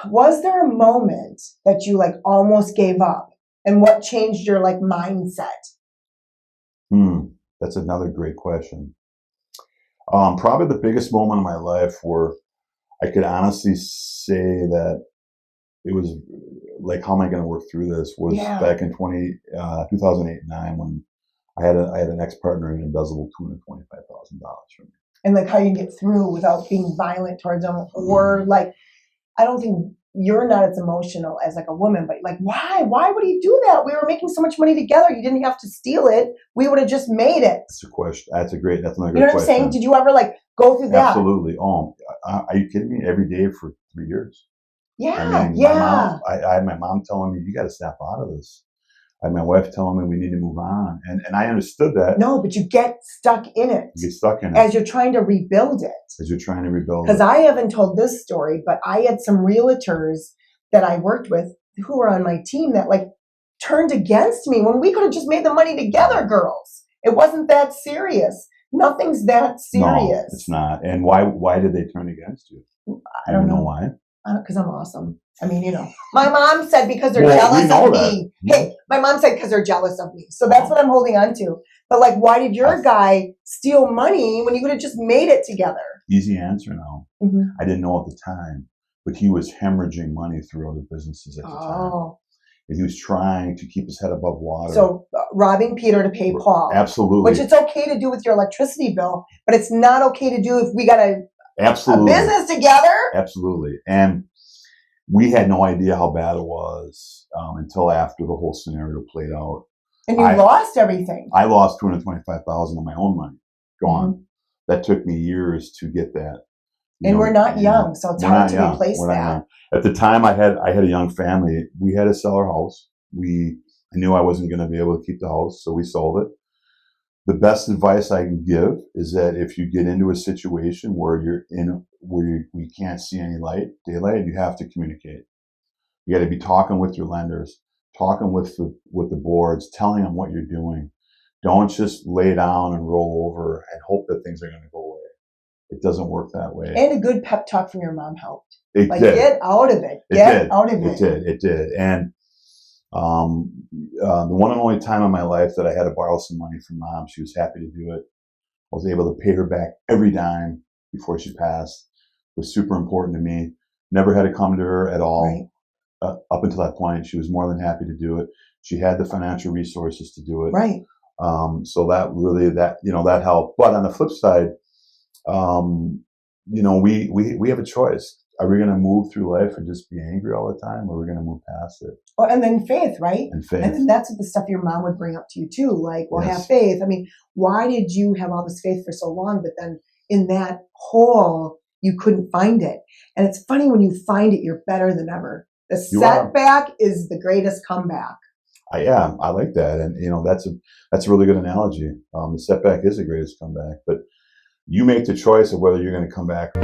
Was there a moment that you like almost gave up, and what changed your like mindset? That's another great question. Probably the biggest moment in my life where I could honestly say that it was like, how am I going to work through this, was back in 2008 and 9, when I had an ex-partner who embezzled $225,000 from me. And like how you get through without being violent towards them, or like, I don't think you're not as emotional as like a woman, but like, why would he do that? We were making so much money together. You didn't have to steal it. We would have just made it. That's a question. That's another great question. You know what I'm saying? Did you ever like go through that? Absolutely. Are you kidding me? Every day for 3 years. Yeah. I mean, I had my mom telling me, you got to snap out of this. I had my wife telling me we need to move on. And I understood that. No, but you get stuck in it. You get stuck in it. As you're trying to rebuild it. As you're trying to rebuild it. Because I haven't told this story, but I had some realtors that I worked with who were on my team that like turned against me when we could have just made the money together, girls. It wasn't that serious. Nothing's that serious. No, it's not. And why did they turn against you? I don't know why. Because I'm awesome. I mean, you know, my mom said because they're jealous of me. Hey, my mom said because they're jealous of me. So that's what I'm holding on to. But like, why did your guy steal money when you could have just made it together? Easy answer now. I didn't know at the time, but he was hemorrhaging money through other businesses at the time. And he was trying to keep his head above water. So robbing Peter to pay Paul. Absolutely. Which it's okay to do with your electricity bill, but it's not okay to do if we got a business together. Absolutely. And we had no idea how bad it was until after the whole scenario played out. And you lost everything. I lost $225,000 of my own money. Gone. That took me years to get that. And we're not young, so it's hard to replace that. At the time, I had a young family. We had to sell our house. I knew I wasn't going to be able to keep the house, so we sold it. The best advice I can give is that if you get into a situation where we can't see any daylight, you have to communicate. You got to be talking with your lenders, talking with the boards, telling them what you're doing. Don't just lay down and roll over and hope that things are going to go away. It doesn't work that way. And a good pep talk from your mom helped. It did. Get out of it. Get out of it. It did. And the one and only time in my life that I had to borrow some money from Mom, she was happy to do it. I was able to pay her back every dime before she passed. It was super important to me. Never had to come to her at all. Right. Up until that point, she was more than happy to do it. She had the financial resources to do it. Right. So that really, that helped. But on the flip side, we have a choice. Are we going to move through life and just be angry all the time, or are we going to move past it? Oh, and then faith, right? And faith. And then that's the stuff your mom would bring up to you too. Like, well, have faith. I mean, why did you have all this faith for so long, but then in that hole, you couldn't find it? And it's funny, when you find it, you're better than ever. The setback is the greatest comeback. I like that. And, that's a really good analogy. The setback is the greatest comeback, but you make the choice of whether you're going to come back.